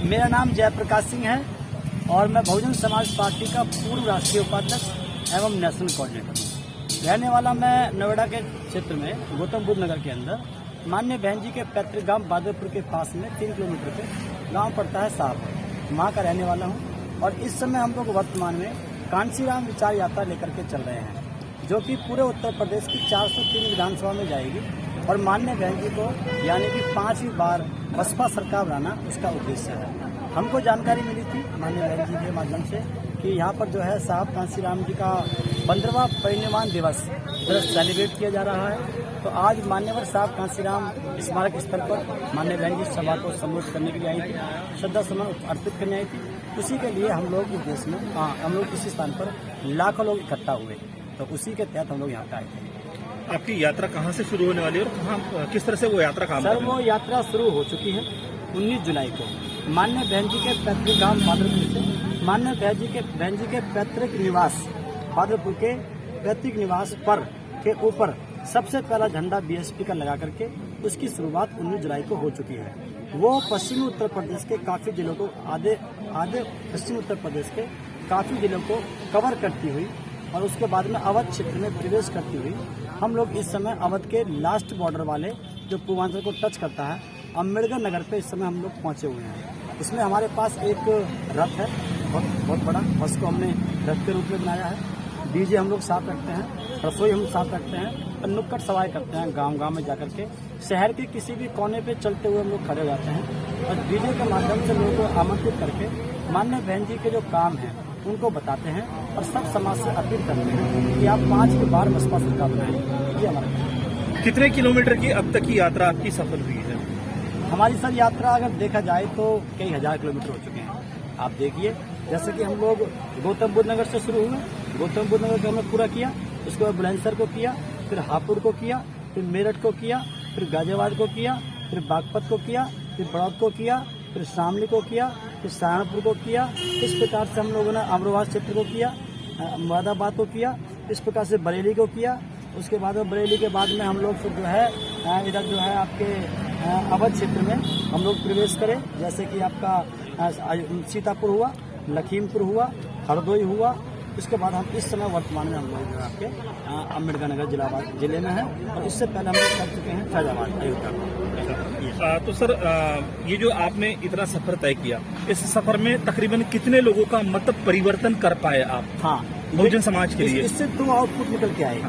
मेरा नाम जयप्रकाश सिंह है और मैं बहुजन समाज पार्टी का पूर्व राष्ट्रीय उपाध्यक्ष एवं नेशनल कोऑर्डिनेटर हूँ। रहने वाला मैं नोएडा के क्षेत्र में गौतम बुद्ध नगर के अंदर माननीय बहन जी के पैतृक गांव बादलपुर के पास में 3 किलोमीटर पे गांव पड़ता है साहब, वहाँ का रहने वाला हूँ। और इस समय हम लोग वर्तमान में कांशीराम विचार यात्रा लेकर के चल रहे हैं, जो कि पूरे उत्तर प्रदेश की 403 विधानसभा में जाएगी और माननीय बहन जी को यानी कि 5वीं बार बसपा सरकार बनाना उसका उद्देश्य है। हमको जानकारी मिली थी माननीय बहन जी के माध्यम से कि यहाँ पर जो है साहब कांशीराम जी का 15वां परिनिर्वाण दिवस सेलिब्रेट किया जा रहा है। तो आज मान्यवर साहब कांशीराम स्मारक स्थल पर माननीय बहन जी सभा को संबोधित करने के लिए आई थी, श्रद्धा सुमन अर्पित करने आई थी। उसी के लिए हम लोग इस देश में हम लोग इसी स्थान पर लाखों लोग इकट्ठा हुए, तो उसी के तहत हम लोग यहाँ पे आए थे। आपकी यात्रा कहाँ से शुरू होने वाली है और कहाँ किस तरह से वो यात्रा काम सर, वो यात्रा शुरू हो चुकी है 19 जुलाई को माननीय बहन जी के पैतृक गांव बादलपुर से माननीय बहन जी के पैतृक निवास बादलपुर के पैतृक निवास पर के ऊपर सबसे पहला झंडा बीएसपी का लगा करके उसकी शुरुआत 19 जुलाई को हो चुकी है। वो पश्चिमी उत्तर प्रदेश के काफ़ी जिलों को आधे पश्चिमी उत्तर प्रदेश के काफ़ी जिलों को कवर करती हुई और उसके बाद में अवध क्षेत्र में प्रवेश करती हुई हम लोग इस समय अवध के लास्ट बॉर्डर वाले जो पूर्वांचल को टच करता है अम्बेडकर नगर पे इस समय हम लोग पहुंचे हुए हैं। इसमें हमारे पास एक रथ है बहुत बड़ा, उसको हमने रथ के रूप में बनाया है। डीजे हम लोग साथ रखते हैं, रसोई हम साथ रखते हैं और नुक्कड़ सवारी करते हैं। गांव-गांव में जाकर के शहर के किसी भी कोने पे चलते हुए हम लोग खड़े हो जाते हैं और डीजे के माध्यम से लोगों को आमंत्रित करके माननीय बहन जी के जो काम हैं उनको बताते हैं और सब समाज से अपील करते हैं कि आप 5 बार बसपा सरकार बनाएं। ये हमारा। कितने किलोमीटर की अब तक की यात्रा आपकी सफल हुई है? हमारी सर यात्रा अगर देखा जाए तो कई हजार किलोमीटर हो चुके हैं। आप देखिए, जैसे कि हम लोग गौतम बुद्ध नगर से शुरू हुए, गौतम बुद्ध नगर को हमने पूरा किया, उसके बाद बुलंदशहर को किया, फिर हापुड़ को किया, फिर मेरठ को किया, फिर गाजियाबाद को किया, फिर बागपत को किया, फिर बड़ौद को किया, फिर शामली को किया, फिर सहारनपुर को किया। इस प्रकार से हम लोगों ने अमरोहा क्षेत्र को किया, मुरादाबाद को किया, इस प्रकार से बरेली को किया। उसके बाद बरेली के बाद में हम लोग फिर जो है इधर जो है आपके अवध क्षेत्र में हम लोग प्रवेश करें, जैसे कि आपका सीतापुर हुआ, लखीमपुर हुआ, हरदोई हुआ। इसके बाद हम इस समय वर्तमान में हम लोग जो आपके अम्बेडकर नगर जिले में हैं और इससे पहले हम लोग कर चुके हैं फैजाबाद, अयोध्या। तो सर, ये जो आपने इतना सफर तय किया, इस सफर में तकरीबन कितने लोगों का मत परिवर्तन कर पाए आप? हाँ, बहुजन समाज के लिए इससे 2 आउटपुट निकल के आए।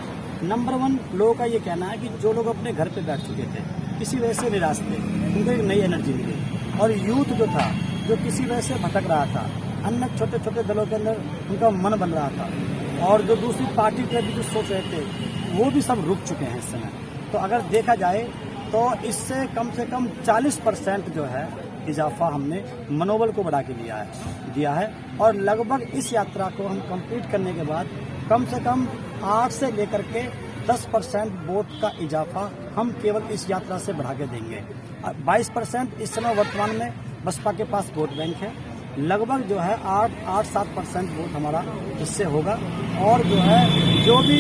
नंबर 1, लोगों का ये कहना है कि जो लोग अपने घर पे बैठ चुके थे, किसी वजह से निराश थे, उनको एक नई एनर्जी मिली। और यूथ जो था, जो किसी वजह से भटक रहा था, अन्य छोटे छोटे दलों के अंदर उनका मन बन रहा था और जो दूसरी पार्टी के भी जो सोच रहे थे वो भी सब रुक चुके हैं इस समय। तो अगर देखा जाए तो इससे कम से कम 40% जो है इजाफा हमने मनोबल को बढ़ा के दिया है और लगभग इस यात्रा को हम कंप्लीट करने के बाद कम से कम 8 से लेकर के 10% वोट का इजाफा हम केवल इस यात्रा से बढ़ा के देंगे। 22% इस समय वर्तमान में बसपा के पास वोट बैंक है। लगभग जो है 8-7% वोट हमारा इससे होगा और जो है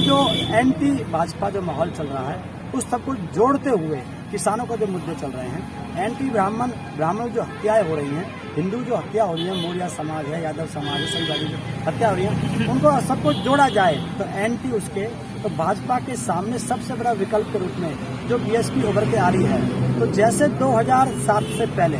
जो एंटी भाजपा जो माहौल चल रहा है उस सबको जोड़ते हुए किसानों का जो मुद्दे चल रहे हैं, एंटी ब्राह्मण जो हत्याएं हो रही हैं, हिंदू जो हत्या हो रही है, मौर्य समाज है, यादव समाज है, संजाति जो हत्या हो रही है, उनको सबको जोड़ा जाए तो एंटी उसके तो भाजपा के सामने सबसे बड़ा विकल्प के रूप में जो बीएसपी उभर के आ रही है। तो जैसे 2007 से पहले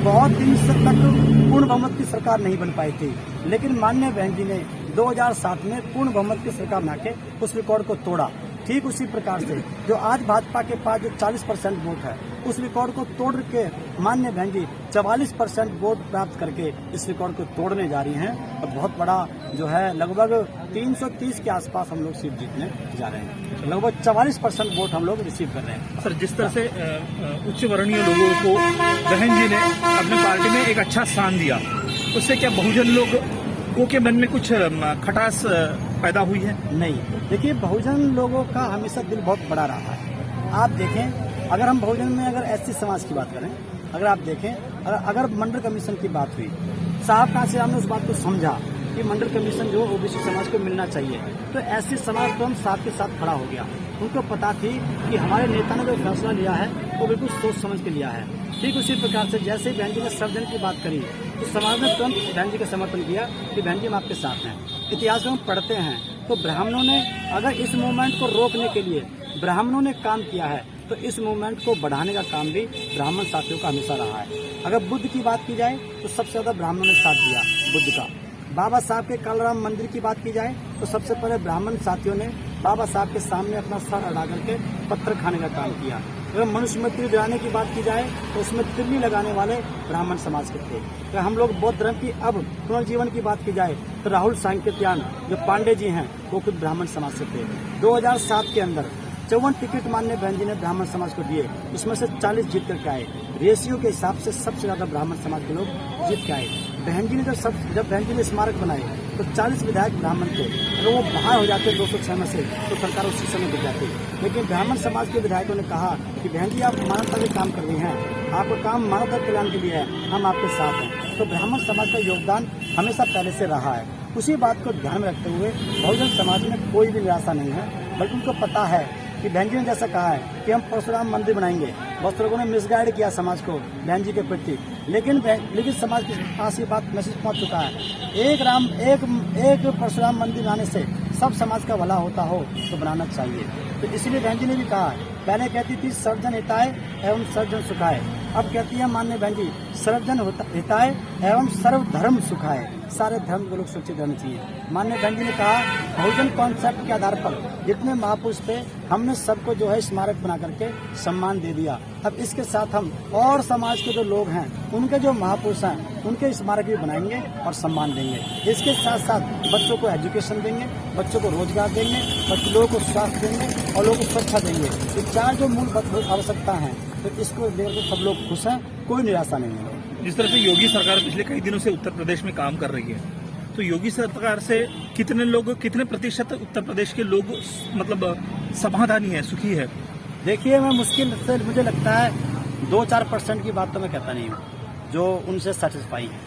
बहुत दिन से तक पूर्ण बहुमत की सरकार नहीं बन पाई थी, लेकिन माननीय बहन जी ने 2007 में पूर्ण बहुमत की सरकार बना के उस रिकॉर्ड को तोड़ा। ठीक उसी प्रकार से जो आज भाजपा के पास जो 40% वोट है, उस रिकॉर्ड को तोड़ के माननीय बहन जी 44% वोट प्राप्त करके इस रिकॉर्ड को तोड़ने जा रही हैं और बहुत बड़ा जो है लगभग 330 के आसपास हम लोग सीट जीतने जा रहे हैं। तो लगभग 44% वोट हम लोग रिसीव कर रहे हैं। सर, जिस तरह से उच्च वर्णीय लोगों को बहन जी ने अपनी पार्टी में एक अच्छा स्थान दिया, उससे क्या बहुजन लोगों के मन में कुछ खटास पैदा हुई है? नहीं, देखिए, बहुजन लोगों का हमेशा दिल बहुत बड़ा रहा है। आप देखें, अगर हम बहुजन में अगर एससी समाज की बात करें, अगर आप देखें, अगर मंडल कमीशन की बात हुई, साहब कांशीराम ने उस बात को समझा कि मंडल कमीशन जो ओबीसी समाज को मिलना चाहिए, तो एससी समाज तो हम साथ के साथ खड़ा हो गया। उनको पता थी कि हमारे नेता ने जो फैसला लिया है वो बिल्कुल सोच समझ के लिया है। ठीक उसी प्रकार से जैसे ही बहन जी ने सर्वजन की बात करी तो समाज ने तुरंत बहन जी का समर्थन किया कि बहन जी हम आपके साथ हैं। इतिहास में हम पढ़ते हैं तो ब्राह्मणों ने अगर इस मूवमेंट को रोकने के लिए ब्राह्मणों ने काम किया है तो इस मूवमेंट को बढ़ाने का काम भी ब्राह्मण साथियों का हमेशा रहा है। अगर बुद्ध की बात की जाए तो सबसे ज़्यादा ब्राह्मणों ने साथ दिया बुद्ध का। बाबा साहब के कालाराम मंदिर की बात की जाए तो सबसे पहले ब्राह्मण साथियों ने बाबा साहब के सामने अपना सर अड़ा करके पत्थर खाने का काम किया। अगर मनुष्य में तिल जलाने की बात की जाए तो उसमें तिल्ली लगाने वाले ब्राह्मण समाज के थे। अगर हम लोग बौद्ध धर्म की अब पुनर्जीवन की बात की जाए तो राहुल सांकेत्यान जो पांडे जी हैं वो खुद ब्राह्मण समाज से थे। 2007 के अंदर 54 टिकट माननीय बहन जी ने ब्राह्मण समाज को दिए, उसमें से 40 जीत करके आए। रेशियो के हिसाब से सबसे ज्यादा ब्राह्मण समाज के लोग जीत के आए। बहन जी ने जब बहन जी ने स्मारक बनाए तो 40 विधायक ब्राह्मण थे। अगर वो बाहर हो जाते 206 में से तो सरकार उसी समय गिर जाती। लेकिन ब्राह्मण समाज के विधायकों ने कहा कि बहन जी आप मानवता के काम कर रही हैं, आपका काम मानवता कल्याण के लिए है, हम आपके साथ हैं। तो ब्राह्मण समाज का योगदान हमेशा पहले से रहा है। उसी बात को ध्यान में रखते हुए बहुजन समाज में कोई भी निराशा नहीं है, बल्कि उनको पता है कि बहन जी ने जैसा कहा है कि हम परशुराम मंदिर बनाएंगे। बहुत लोगों ने मिसगाइड किया समाज को बहन जी के प्रति, लेकिन समाज के पास ये बात मैसेज पहुंच चुका है। एक परशुराम मंदिर बनाने से सब समाज का भला होता हो तो बनाना चाहिए। तो इसलिए बहन जी ने भी कहा, पहले कहती थी सर्वजन हिताय एवं सर्वजन सुखाय, अब कहती है माननीय बहन जी सर्वजन हिताय एवं सर्वधर्म सुखाय, सारे धर्म के लोग सुरक्षित रहने चाहिए। माननीय बहन जी ने कहा बहुजन कॉन्सेप्ट के आधार पर जितने महापुरुष थे हमने सबको जो है स्मारक बना करके सम्मान दे दिया। अब इसके साथ हम और समाज के जो लोग हैं उनके जो महापुरुष हैं उनके स्मारक भी बनाएंगे और सम्मान देंगे। इसके साथ साथ बच्चों को एजुकेशन देंगे, बच्चों को रोजगार देंगे, लोगों को स्वास्थ्य देंगे और लोगों को स्वच्छता देंगे। ये 4 जो मूल आवश्यकता है तो इसको लेकर सब लोग खुश हैं, कोई निराशा नहीं है। जिस तरह से योगी सरकार पिछले कई दिनों से उत्तर प्रदेश में काम कर रही है, तो योगी सरकार से कितने प्रतिशत उत्तर प्रदेश के लोग मतलब समाधानी है, सुखी है? देखिए मैं मुश्किल से मुझे लगता है 2-4% की बात तो मैं कहता नहीं हूँ जो उनसे सेटिस्फाई है।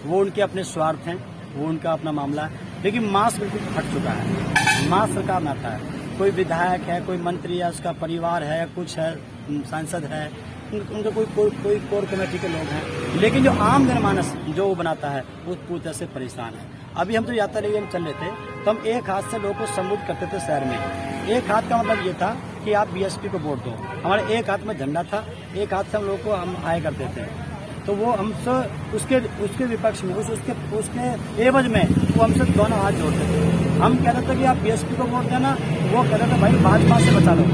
वो उनके अपने स्वार्थ हैं, वो उनका अपना मामला है, लेकिन मास बिल्कुल हट चुका है। मास सरकार में आता है, कोई विधायक है, कोई मंत्री है, उसका परिवार है, कुछ है, सांसद है, उनके कोई कोर कमेटी के लोग हैं, लेकिन जो आम जनमानस जो वो बनाता है वो पूरी तरह से परेशान है। अभी हम तो यात्रा लेके हम चल रहे थे तो हम एक हाथ से लोगों को संबोधित करते थे शहर में। एक हाथ का मतलब ये था कि आप बीएसपी को वोट दो। हमारे एक हाथ में झंडा था, एक हाथ से हम लोग को हम आए करते थे। तो वो हमसे उसके विपक्ष में उसके एवज में वो हमसे दोनों हाथ जोड़ते थे। हम कहते थे कि आप बीएसपी को वोट देना, वो कहते थे भाई भाजपा से बचा लो।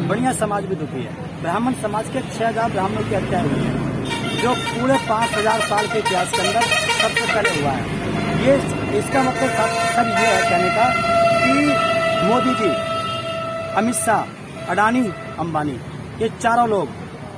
बढ़िया समाज भी दुखी है। ब्राह्मण समाज के 6000 ब्राह्मणों की हत्या हुई है जो पूरे 5000 साल के इतिहास के अंदर सबसे पहले हुआ है। ये इसका मतलब सब ये है कहने का कि मोदी जी, अमित शाह, अडानी, अंबानी, ये चारों लोग,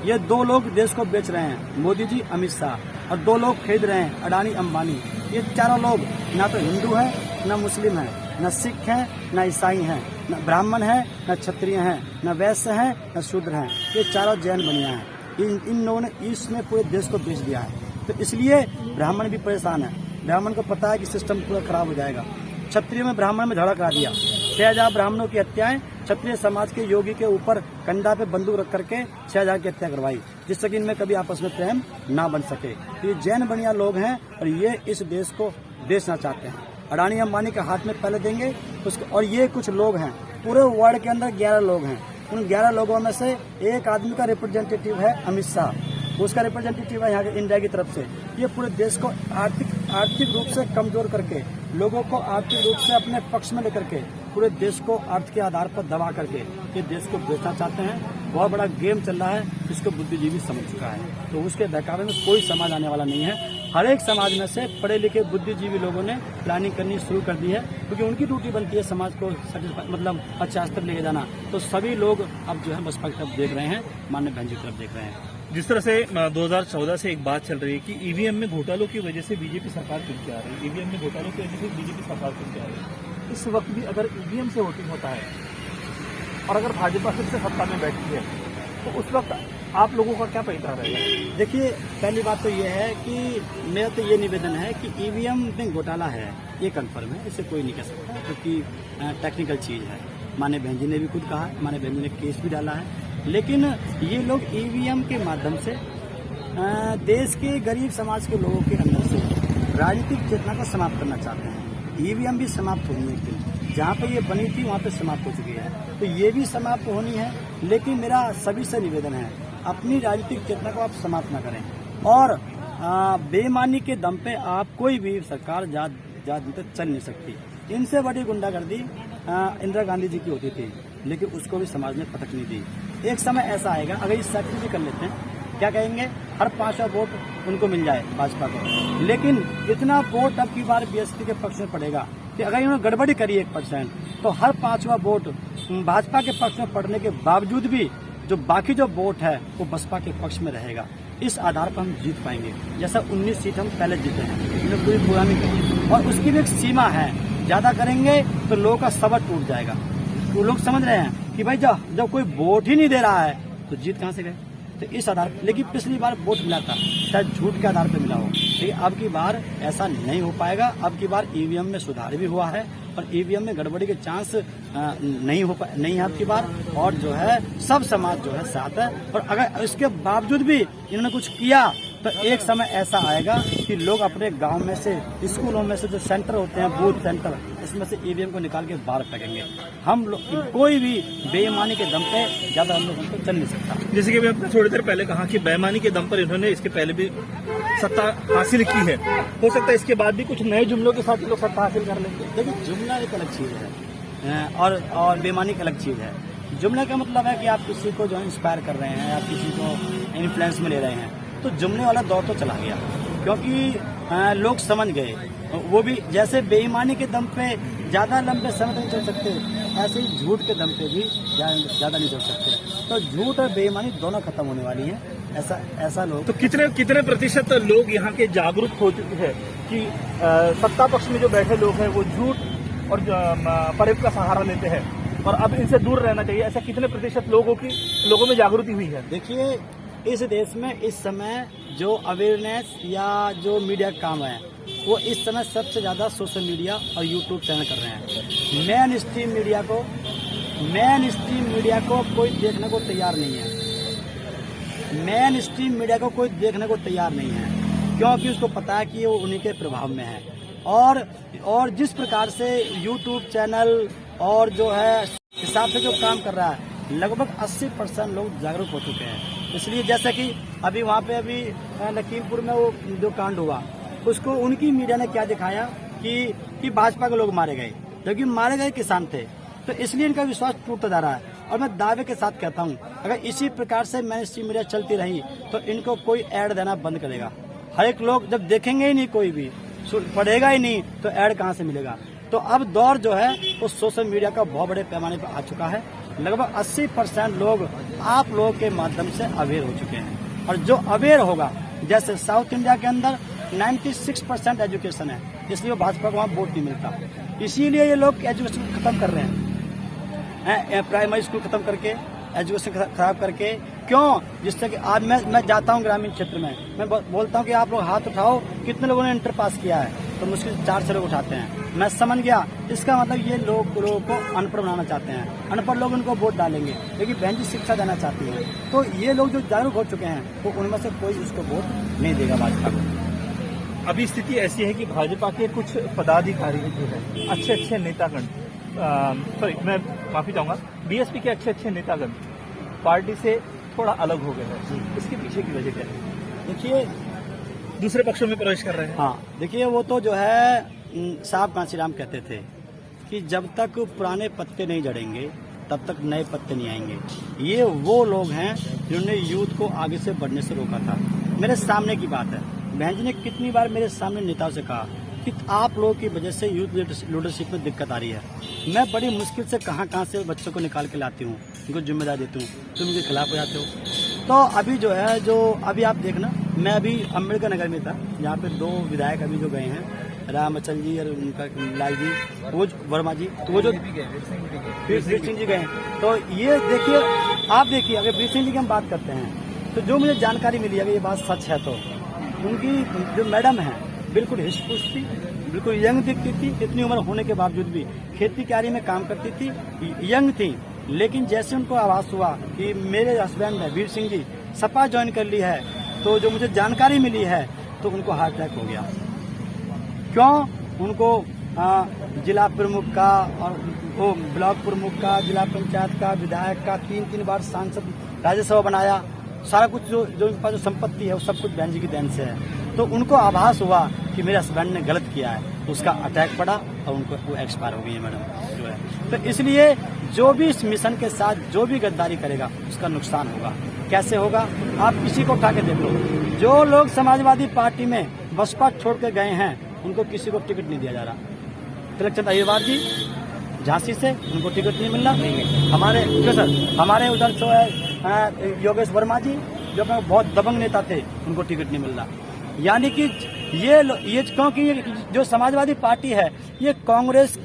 ये 2 लोग देश को बेच रहे हैं, मोदी जी, अमित शाह, और 2 लोग खरीद रहे हैं, अडानी, अंबानी। ये चारों लोग ना तो हिंदू है, ना मुस्लिम है, न सिख हैं, न ईसाई हैं, न ब्राह्मण हैं, न क्षत्रिय हैं, न वैश्य हैं, न शूद्र हैं। ये चारों जैन बनिया हैं। इन लोगों ने इसने पूरे देश को बेच दिया है। तो इसलिए ब्राह्मण भी परेशान है। ब्राह्मण को पता है कि सिस्टम पूरा खराब हो जाएगा। क्षत्रिय में ब्राह्मण में झगड़ा करा दिया। 6000 ब्राह्मणों की हत्याएं क्षत्रिय समाज के योगी के ऊपर कंधा पे बंदूक रख करके 6000 की हत्या करवाई, जिससे कि इनमें कभी आपस में प्रेम ना बन सके। तो ये जैन बनिया लोग हैं और ये इस देश को बेचना चाहते हैं। अडानी अंबानी के हाथ में पहले देंगे उसको। और ये कुछ लोग हैं, पूरे वर्ल्ड के अंदर 11 लोग हैं। उन 11 लोगों में से एक आदमी का रिप्रेजेंटेटिव है अमित शाह, उसका रिप्रेजेंटेटिव है यहाँ के इंडिया की तरफ से। ये पूरे देश को आर्थिक रूप से कमजोर करके, लोगों को आर्थिक रूप से अपने पक्ष में लेकर के, पूरे देश को अर्थ के आधार पर दबा करके ये देश को बेचना चाहते हैं। बहुत बड़ा गेम चल रहा है, जिसको बुद्धिजीवी समझ चुका है। तो उसके बहकावे में कोई समाज आने वाला नहीं है। हर एक समाज में से पढ़े लिखे बुद्धिजीवी लोगों ने प्लानिंग करनी शुरू कर दी है, क्योंकि उनकी ड्यूटी बनती है समाज को मतलब अच्छा तक लेके जाना। तो सभी लोग अब जो है बसपा की तरफ देख रहे हैं, माननीय बहन जी की तरफ देख रहे हैं। जिस तरह से 2014 से एक बात चल रही है कि ईवीएम में घोटालों की वजह से बीजेपी सरकार चुन के आ रही है, ईवीएम में घोटालों की वजह से बीजेपी सरकार चुन के आ रही है। इस वक्त भी अगर ईवीएम से वोटिंग होता है और अगर भाजपा फिर से सत्ता में बैठती है तो उस वक्त आप लोगों का क्या पैसा रहेगा? देखिए, पहली बात तो ये है कि मेरा तो ये निवेदन है कि ईवीएम में घोटाला है, ये कन्फर्म है, इसे कोई नहीं कह सकता, क्योंकि टेक्निकल चीज़ है। माननीय बहन जी ने भी खुद कहा, माननीय बहन जी ने केस भी डाला है। लेकिन ये लोग ईवीएम के माध्यम से देश के गरीब समाज के लोगों के अंदर से राजनीतिक चेतना को समाप्त करना चाहते हैं। ईवीएम भी समाप्त होनी है एक दिन, जहाँ पे ये बनी थी वहाँ पे समाप्त हो चुकी है, तो ये भी समाप्त होनी है। लेकिन मेरा सभी से निवेदन है, अपनी राजनीतिक चेतना को आप समाप्त न करें और बेईमानी के दम पे आप कोई भी सरकार तक चल नहीं सकती। इनसे बड़ी गुंडागर्दी इंदिरा गांधी जी की होती थी, लेकिन उसको भी समाज ने पटक नहीं दी। एक समय ऐसा आएगा, अगर इस सैक्रिफाइस कर लेते हैं, क्या कहेंगे, हर 5वां वोट उनको मिल जाए भाजपा को, लेकिन इतना वोट अब की बार बीएसपी के पक्ष में पड़ेगा कि अगर इन्होंने गड़बड़ी करी 1%, तो हर 5वां वोट भाजपा के पक्ष में पड़ने के बावजूद भी जो बाकी जो वोट है वो बसपा के पक्ष में रहेगा। इस आधार पर हम जीत पाएंगे। जैसा 19 सीट हम पहले जीते हैं, इन्होंने पूरी पुरानी करी, और उसकी भी एक सीमा है, ज्यादा करेंगे तो लोगों का सबर टूट जाएगा। तो लोग समझ रहे हैं कि भाई जब कोई वोट ही नहीं दे रहा है तो जीत कहाँ से गए। तो इस आधार पर, लेकिन पिछली बार वोट मिला था, शायद झूठ के आधार पर मिला हो, लेकिन अब की बार ऐसा नहीं हो पाएगा। अब की बार ईवीएम में सुधार भी हुआ है और ईवीएम में गड़बड़ी के चांस नहीं है अब की बार, और जो है सब समाज जो है साथ है। और अगर इसके बावजूद भी इन्होंने कुछ किया तो एक समय ऐसा आएगा कि लोग अपने गांव में से, स्कूलों में से जो सेंटर होते हैं, बूथ सेंटर, इसमें से ईवीएम को निकाल के बाहर फेंकेंगे। हम लोग कोई भी बेईमानी के दम पे ज्यादा हम लोगों को चल नहीं सकता। जैसे कि आपने थोड़ी देर पहले कहा कि बेईमानी के दम पर इन्होंने इसके पहले भी सत्ता हासिल की है, हो सकता है इसके बाद भी कुछ नए जुमलों के साथ लोग सत्ता हासिल कर लेंगे। देखिए, जुमला एक अलग चीज है और बेईमानी एक अलग चीज है। जुमला का मतलब है कि आप किसी को जो इंस्पायर कर रहे हैं, आप किसी को इन्फ्लुएंस में ले रहे हैं, तो जुमले वाला दौर तो चला गया, क्योंकि लोग समझ गए। वो भी जैसे बेईमानी के दम पे ज्यादा लंबे समय तक नहीं चल सकते, ऐसे ही झूठ के दम पे भी ज्यादा नहीं चल सकते। तो झूठ और बेईमानी दोनों खत्म होने वाली है। ऐसा लोग, तो कितने प्रतिशत लोग यहाँ के जागरूक हो चुके हैं कि सत्ता पक्ष में जो बैठे लोग हैं वो झूठ और फरेब का सहारा लेते हैं और अब इनसे दूर रहना चाहिए, ऐसा कितने प्रतिशत लोगों में जागृति हुई है? देखिए, इस देश में इस समय जो अवेयरनेस या जो मीडिया का काम है, वो इस समय सबसे ज्यादा सोशल मीडिया और यूट्यूब चैनल कर रहे हैं। मेन स्ट्रीम मीडिया को कोई देखने को तैयार नहीं है। मेन स्ट्रीम मीडिया को कोई देखने को तैयार नहीं है, क्योंकि उसको पता है कि वो उन्हीं के प्रभाव में है। और जिस प्रकार से यूट्यूब चैनल और जो है हिसाब से जो काम कर रहा है, लगभग 80% लोग जागरूक हो चुके हैं। इसलिए जैसे कि अभी वहाँ पे लखीमपुर में वो जो कांड हुआ, उसको उनकी मीडिया ने क्या दिखाया कि भाजपा के लोग मारे गए, जबकि मारे गए किसान थे। तो इसलिए इनका विश्वास टूटता जा रहा है। और मैं दावे के साथ कहता हूँ, अगर इसी प्रकार से मेन स्ट्रीम मीडिया चलती रही तो इनको कोई ऐड देना बंद करेगा। हर एक लोग जब देखेंगे ही नहीं, कोई भी पढ़ेगा ही नहीं, तो ऐड कहाँ से मिलेगा। तो अब दौर जो है वो सोशल मीडिया का बहुत बड़े पैमाने पर आ चुका है। लगभग 80% लोग आप लोगों के माध्यम से अवेयर हो चुके हैं, और जो अवेयर होगा, जैसे साउथ इंडिया के अंदर 96% एजुकेशन है, इसलिए भाजपा को वहाँ वोट नहीं मिलता। इसीलिए ये लोग एजुकेशन खत्म कर रहे हैं, प्राइमरी स्कूल खत्म करके, एजुकेशन खराब करके। क्यों? जिससे कि आज मैं जाता हूँ ग्रामीण क्षेत्र में, मैं बोलता हूँ कि आप लोग हाथ उठाओ, कितने लोगों ने इंटर पास किया है, तो मुश्किल 4 लोग उठाते हैं। मैं समझ गया, इसका मतलब ये लोगों को अनपढ़ बनाना चाहते हैं। अनपढ़ लोग उनको वोट डालेंगे, लेकिन बहन जी शिक्षा देना चाहती है। तो ये लोग जो जागरूक हो चुके हैं, वो उनमें से कोई उसको वोट नहीं देगा भाजपा को। अभी स्थिति ऐसी है कि भाजपा के कुछ पदाधिकारी जो है, अच्छे नेतागण, मैं माफी चाहूंगा, बीएसपी के अच्छे नेतागण पार्टी से थोड़ा अलग हो गए हैं। इसके पीछे की वजह क्या है? देखिए, दूसरे पक्षों में प्रवेश कर रहे हैं। हाँ, देखिए, वो तो जो है साहब कांशीराम कहते थे कि जब तक पुराने पत्ते नहीं जड़ेंगे तब तक नए पत्ते नहीं आएंगे। ये वो लोग हैं जिन्होंने यूथ को आगे से बढ़ने से रोका था। मेरे सामने की बात है, बहन जी ने कितनी बार मेरे सामने नेताओं से कहा कि आप लोगों की वजह से यूथ लीडरशिप में दिक्कत आ रही है। मैं बड़ी मुश्किल से कहाँ से बच्चों को निकाल के लाती हूँ, उनको जिम्मेदारी देती हूँ, तुम उनके खिलाफ हो जाते हो। तो अभी जो है, अभी आप देखना, मैं अभी अम्बेडकर नगर में था, जहाँ पे 2 विधायक अभी जो गए हैं, रामचंद्र जी और उनका लाल जी, वो वर्मा जी, तो वो जो वीर सिंह जी गए। तो ये देखिए, आप देखिए, अगर वीर सिंह जी की हम बात करते हैं, तो जो मुझे जानकारी मिली, अगर ये बात सच है, तो उनकी जो मैडम है बिल्कुल हिस्पुस थी, बिल्कुल यंग दिखती थी, इतनी उम्र होने के बावजूद भी खेती क्यारी में काम करती थी, यंग थी, लेकिन जैसे उनको आभास हुआ कि मेरे हस्बैंड ने वीर सिंह जी सपा ज्वाइन कर ली है, तो जो मुझे जानकारी मिली है तो उनको हार्ट अटैक हो गया। क्यों? उनको जिला प्रमुख का और वो ब्लॉक प्रमुख का, जिला पंचायत का, विधायक का, 3 बार सांसद, राज्यसभा बनाया। सारा कुछ जो उनके पास जो संपत्ति है वो सब कुछ बहन जी की देन से है। तो उनको आभास हुआ कि मेरे हस्बैंड ने गलत किया है, उसका अटैक पड़ा और उनको वो एक्सपायर हो गई है मैडम जो है। तो इसलिए जो भी इस मिशन के साथ जो भी गद्दारी करेगा उसका नुकसान होगा। कैसे होगा? आप किसी को उठा के देख लो, जो लोग समाजवादी पार्टी में बसपा छोड़ के गए हैं उनको किसी को टिकट नहीं दिया जा रहा। तिलकचंद अहिरवार जी झांसी से, उनको टिकट नहीं मिल रहा। हमारे क्यों सर, हमारे उधर जो है योगेश वर्मा जी जो बहुत दबंग नेता थे, उनको टिकट नहीं मिल रहा। यानी कि ये क्योंकि ये जो समाजवादी पार्टी है ये कांग्रेस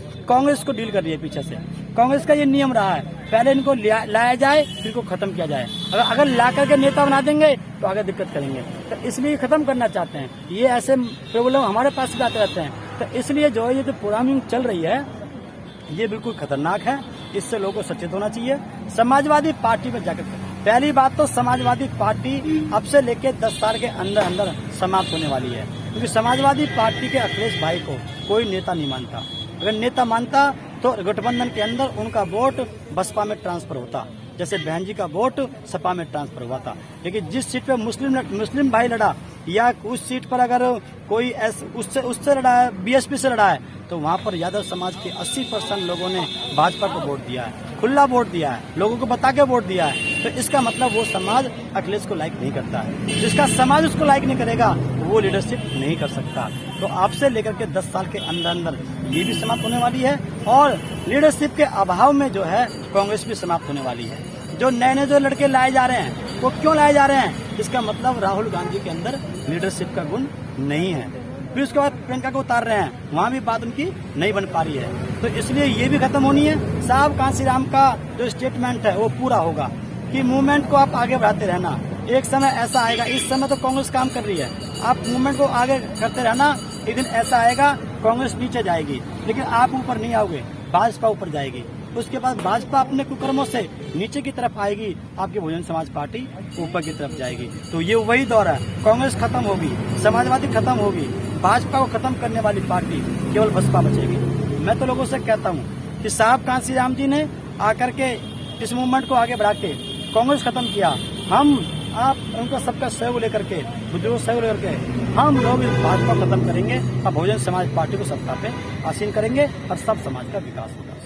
को डील कर रही है पीछे से। कांग्रेस का ये नियम रहा है, पहले इनको लाया जाए फिर इनको खत्म किया जाए। अगर ला करके नेता बना देंगे तो आगे दिक्कत करेंगे, तो इसलिए खत्म करना चाहते हैं। ये ऐसे प्रॉब्लम हमारे पास भी आते रहते हैं, तो इसलिए जो ये जो प्रोग्रामिंग चल रही है ये बिल्कुल खतरनाक है। इससे लोगों को सचेत होना चाहिए। समाजवादी पार्टी में जाकर पहली बात तो समाजवादी पार्टी अब से लेकर 10 साल के अंदर अंदर समाप्त होने वाली है, क्योंकि समाजवादी पार्टी के अखिलेश भाई को कोई नेता नहीं मानता। अगर नेता मानता तो गठबंधन के अंदर उनका वोट बसपा में ट्रांसफर होता, जैसे बहन जी का वोट सपा में ट्रांसफर हुआ था। लेकिन जिस सीट पे मुस्लिम भाई लड़ा या उस सीट पर अगर कोई उससे लड़ा है, बीएसपी से लड़ा है, तो वहाँ पर यादव समाज के 80% लोगों ने भाजपा को वोट दिया है, खुला वोट दिया है, लोगों को बता के वोट दिया है। तो इसका मतलब वो समाज अखिलेश को लाइक नहीं करता है। जिसका समाज उसको लाइक नहीं करेगा वो लीडरशिप नहीं कर सकता। तो आपसे लेकर के 10 साल के अंदर अंदर ये भी समाप्त होने वाली है, और लीडरशिप के अभाव में जो है कांग्रेस भी समाप्त होने वाली है। जो नए जो लड़के लाए जा रहे हैं वो क्यों लाए जा रहे हैं? इसका मतलब राहुल गांधी के अंदर लीडरशिप का गुण नहीं है। फिर उसके बाद प्रियंका को उतार रहे हैं, वहाँ भी बात उनकी नहीं बन पा रही है। तो इसलिए ये भी खत्म होनी है। साहब कांसीराम का जो स्टेटमेंट है वो पूरा होगा कि मूवमेंट को आप आगे बढ़ाते रहना। एक समय ऐसा आएगा, इस समय तो कांग्रेस काम कर रही है, आप मूवमेंट को आगे करते रहना। एक दिन ऐसा आएगा कांग्रेस नीचे जाएगी, लेकिन आप ऊपर नहीं आओगे, भाजपा ऊपर जाएगी। उसके बाद भाजपा अपने कुकर्मों से नीचे की तरफ आएगी, आपकी बहुजन समाज पार्टी ऊपर की तरफ जाएगी। तो ये वही दौर है, कांग्रेस खत्म होगी, समाजवादी खत्म होगी, भाजपा को खत्म करने वाली पार्टी केवल बसपा बचेगी। मैं तो लोगों से कहता हूँ कि साहब कांसीराम जी ने आकर के इस मूवमेंट को आगे बढ़ा के कांग्रेस खत्म किया। हम आप उनका सबका सहयोग लेकर के, बुजुर्ग सहयोग लेकर के हम लोग इस भाजपा खत्म करेंगे और बहुजन समाज पार्टी को सत्ता पे आसीन करेंगे और सब समाज का विकास होगा।